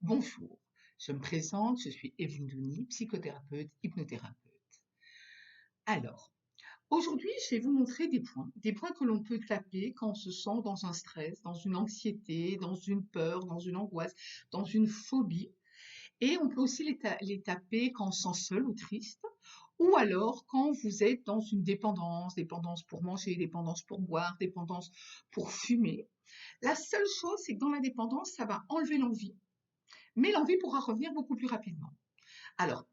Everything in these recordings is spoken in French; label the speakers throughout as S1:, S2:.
S1: Bonjour, je me présente, je suis Evelyne Douny, psychothérapeute, hypnothérapeute. Alors, aujourd'hui, je vais vous montrer des points que l'on peut taper quand on se sent dans un stress, dans une anxiété, dans une peur, dans une angoisse, dans une phobie. Et on peut aussi les taper quand on se sent seul ou triste, ou alors quand vous êtes dans une dépendance, dépendance pour manger, dépendance pour boire, dépendance pour fumer. La seule chose, c'est que dans la dépendance, ça va enlever l'envie, mais l'envie pourra revenir beaucoup plus rapidement. Alors,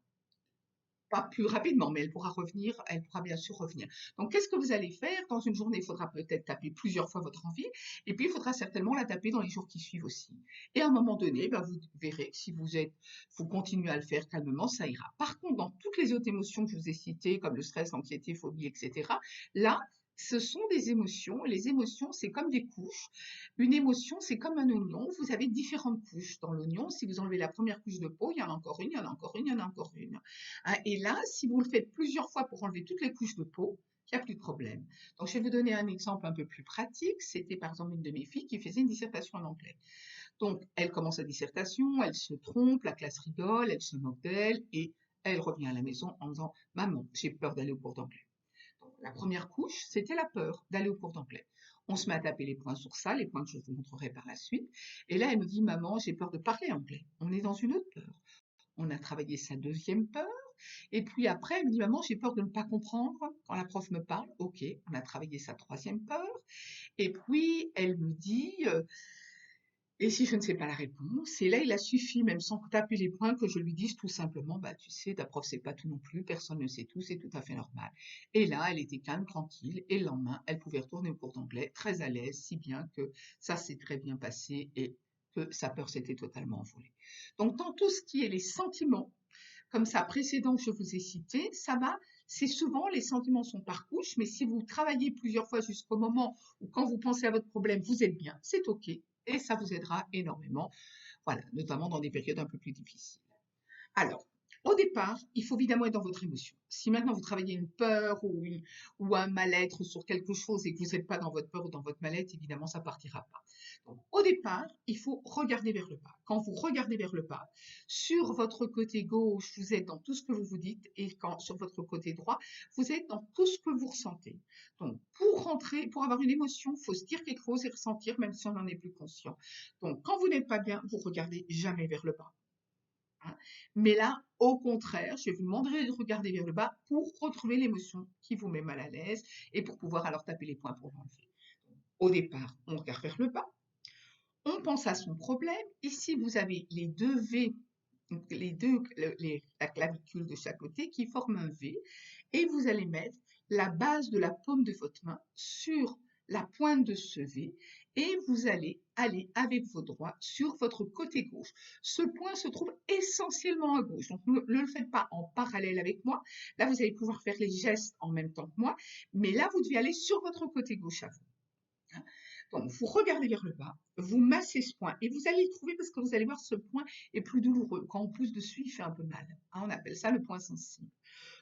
S1: pas plus rapidement, mais elle pourra revenir, elle pourra bien sûr revenir. Donc, qu'est-ce que vous allez faire? Dans une journée, il faudra peut-être taper plusieurs fois votre envie, et puis il faudra certainement la taper dans les jours qui suivent aussi. Et à un moment donné, ben, vous verrez que si vous continuez à le faire calmement, ça ira. Par contre, dans toutes les autres émotions que je vous ai citées, comme le stress, l'anxiété, phobie, etc., là, ce sont des émotions. Les émotions, c'est comme des couches. Une émotion, c'est comme un oignon. Vous avez différentes couches dans l'oignon. Si vous enlevez la première couche de peau, il y en a encore une, il y en a encore une, il y en a encore une. Hein, et là, si vous le faites plusieurs fois pour enlever toutes les couches de peau, il n'y a plus de problème. Donc, je vais vous donner un exemple un peu plus pratique. C'était par exemple une de mes filles qui faisait une dissertation en anglais. Donc, elle commence sa dissertation, elle se trompe, la classe rigole, elle se moque d'elle et elle revient à la maison en disant Maman, j'ai peur d'aller au cours d'anglais. Donc, la première couche, c'était la peur d'aller au cours d'anglais. On se met à taper les points sur ça, les points que je vous montrerai par la suite. Et là, elle me dit Maman, j'ai peur de parler anglais. On est dans une autre peur. On a travaillé sa deuxième peur. Et puis après, elle me dit, maman, j'ai peur de ne pas comprendre quand la prof me parle. Ok, on a travaillé sa troisième peur. Et puis, elle me dit, et si je ne sais pas la réponse? Et là, il a suffi, même sans taper les points, que je lui dise tout simplement, bah, tu sais, ta prof sait pas tout non plus, personne ne sait tout, c'est tout à fait normal. Et là, elle était calme, tranquille, et le lendemain, elle pouvait retourner au cours d'anglais, très à l'aise, si bien que ça s'est très bien passé et que sa peur s'était totalement envolée. Donc, dans tout ce qui est les sentiments, comme ça précédent que je vous ai cité, ça va, c'est souvent les sentiments sont par couche, mais si vous travaillez plusieurs fois jusqu'au moment où quand vous pensez à votre problème, vous êtes bien, c'est OK et ça vous aidera énormément, voilà, notamment dans des périodes un peu plus difficiles. Alors, au départ, il faut évidemment être dans votre émotion. Si maintenant vous travaillez une peur ou un mal-être sur quelque chose et que vous n'êtes pas dans votre peur ou dans votre mal-être, évidemment, ça partira pas. Donc, au départ, il faut regarder vers le bas. Quand vous regardez vers le bas, sur votre côté gauche, vous êtes dans tout ce que vous vous dites et quand sur votre côté droit, vous êtes dans tout ce que vous ressentez. Donc, pour avoir une émotion, il faut se dire quelque chose et ressentir, même si on n'en est plus conscient. Donc, quand vous n'êtes pas bien, vous regardez jamais vers le bas. Hein. Mais là, au contraire, je vais vous demander de regarder vers le bas pour retrouver l'émotion qui vous met mal à l'aise et pour pouvoir alors taper les points pour l'enlever. Au départ, on regarde vers le bas, on pense à son problème. Ici, vous avez les deux V, donc la clavicule de chaque côté qui forment un V et vous allez mettre la base de la paume de votre main sur la pointe de ce V et vous allez aller avec vos doigts sur votre côté gauche. Ce point se trouve essentiellement à gauche, donc ne le faites pas en parallèle avec moi. Là, vous allez pouvoir faire les gestes en même temps que moi, mais là, vous devez aller sur votre côté gauche à vous. Donc, vous regardez vers le bas, vous massez ce point et vous allez le trouver parce que vous allez voir ce point est plus douloureux. Quand on pousse dessus, il fait un peu mal. On appelle ça le point sensible.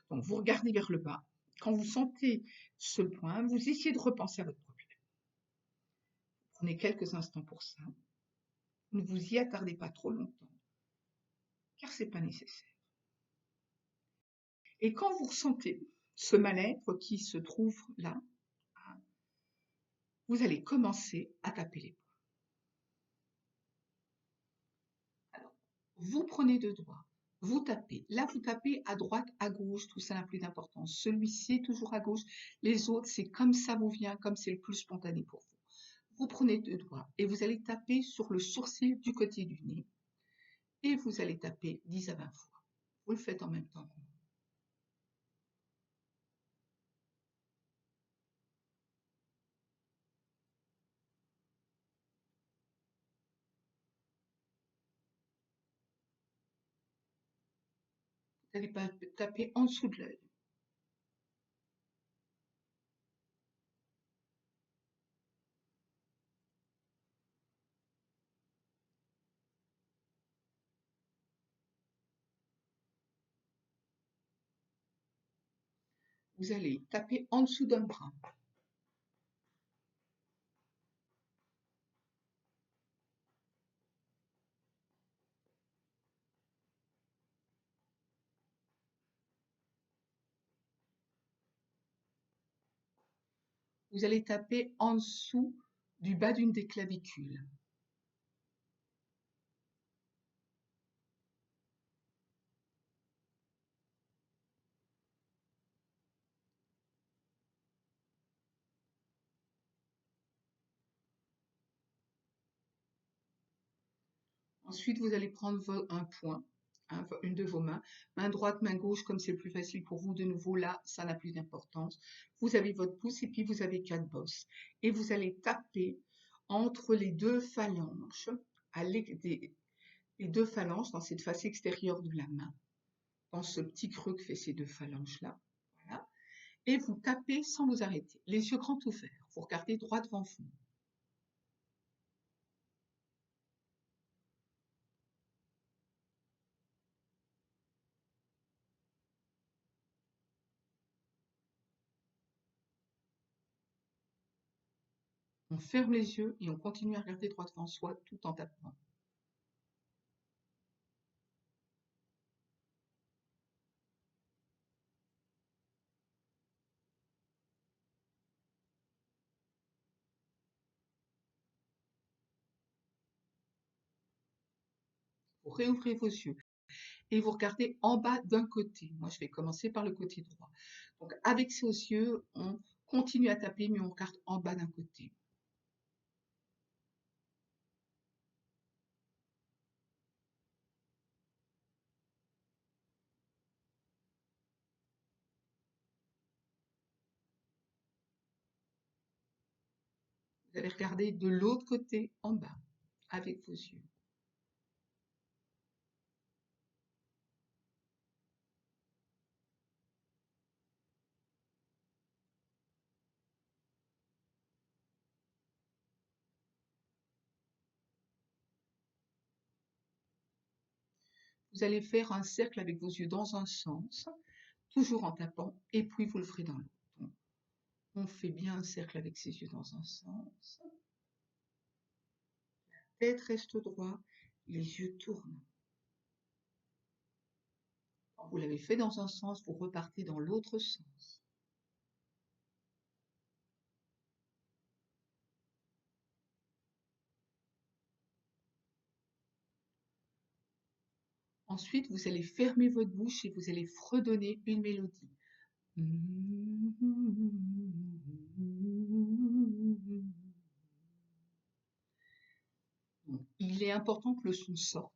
S1: Donc, vous regardez vers le bas. Quand vous sentez ce point, vous essayez de repenser à votre problème. Prenez quelques instants pour ça. Ne vous y attardez pas trop longtemps, car ce n'est pas nécessaire. Et quand vous ressentez ce mal-être qui se trouve là, vous allez commencer à taper les points. Alors, vous prenez deux doigts, vous tapez. Là, vous tapez à droite, à gauche, tout ça n'a plus d'importance. Celui-ci est toujours à gauche, les autres, c'est comme ça vous vient, comme c'est le plus spontané pour vous. Vous prenez deux doigts et vous allez taper sur le sourcil du côté du nez et vous allez taper 10 à 20 fois. Vous le faites en même temps. Vous n'allez pas taper en dessous de l'œil. Vous allez taper en dessous d'un bras. vous allez taper en dessous du bas d'une des clavicules. Ensuite, vous allez prendre un point, une de vos mains, main droite, main gauche, comme c'est plus facile pour vous. De nouveau, là, ça n'a plus d'importance. Vous avez votre pouce et puis vous avez 4 bosses. Et vous allez taper entre les deux phalanges, les deux phalanges dans cette face extérieure de la main, dans ce petit creux que fait ces deux phalanges-là. Voilà. Et vous tapez sans vous arrêter, les yeux grands ouverts. Vous regardez droit devant vous. On ferme les yeux et on continue à regarder droit devant soi tout en tapant. Vous réouvrez vos yeux et vous regardez en bas d'un côté. Moi, je vais commencer par le côté droit. Donc, avec ces yeux, on continue à taper, mais on regarde en bas d'un côté. Vous allez regarder de l'autre côté en bas avec vos yeux. Vous allez faire un cercle avec vos yeux dans un sens, toujours en tapant, et puis vous le ferez dans l'autre. On fait bien un cercle avec ses yeux dans un sens. La tête reste droite, les yeux tournent. Quand vous l'avez fait dans un sens, vous repartez dans l'autre sens. Ensuite, vous allez fermer votre bouche et vous allez fredonner une mélodie. Donc, il est important que le son sorte.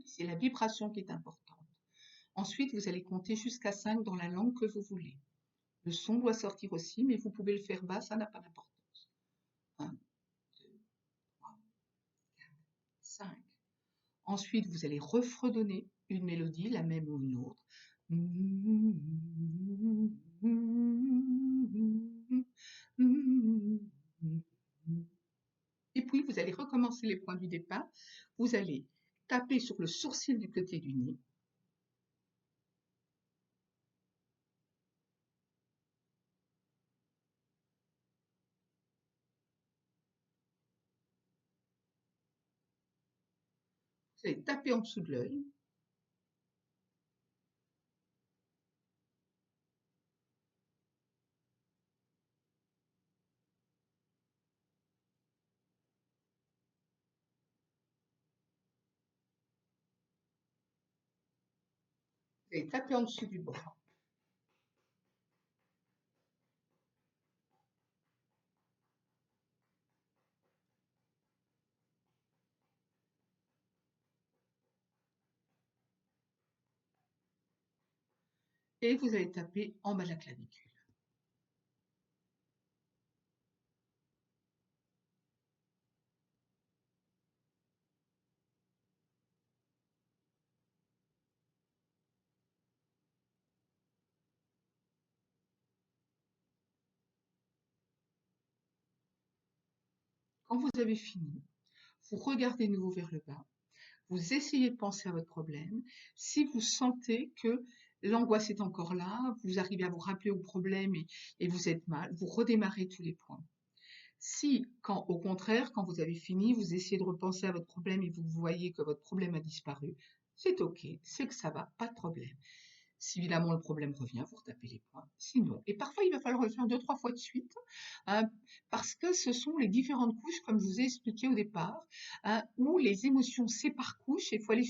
S1: C'est la vibration qui est importante. Ensuite, vous allez compter jusqu'à 5 dans la langue que vous voulez. Le son doit sortir aussi, mais vous pouvez le faire bas, ça n'a pas d'importance. 1, 2, 3, 4, 5. Ensuite, vous allez refredonner une mélodie, la même ou une autre. Et puis, vous allez recommencer les points du départ. Vous allez taper sur le sourcil du côté du nez. Vous allez taper en dessous de l'œil. Vous allez taper en dessous du bras. Et vous allez taper en bas de la clavicule. Quand vous avez fini, vous regardez de nouveau vers le bas. Vous essayez de penser à votre problème. Si vous sentez que l'angoisse est encore là, vous arrivez à vous rappeler au problème et vous êtes mal, vous redémarrez tous les points. Si, au contraire, quand vous avez fini, vous essayez de repenser à votre problème et vous voyez que votre problème a disparu, c'est OK, c'est que ça va, pas de problème. Si évidemment le problème revient, vous retapez les points. Sinon, et parfois il va falloir le faire 2, 3 fois de suite, hein, parce que ce sont les différentes couches, comme je vous ai expliqué au départ, hein, où les émotions séparent couches et il faut aller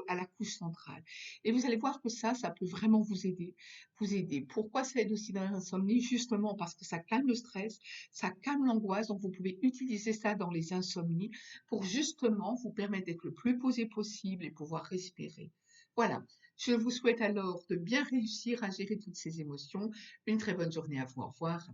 S1: à la couche centrale. Et vous allez voir que ça peut vraiment vous aider. Vous aider. Pourquoi ça aide aussi dans l'insomnie? Justement parce que ça calme le stress, ça calme l'angoisse, donc vous pouvez utiliser ça dans les insomnies pour justement vous permettre d'être le plus posé possible et pouvoir respirer. Voilà. Je vous souhaite alors de bien réussir à gérer toutes ces émotions. Une très bonne journée à vous. Au revoir.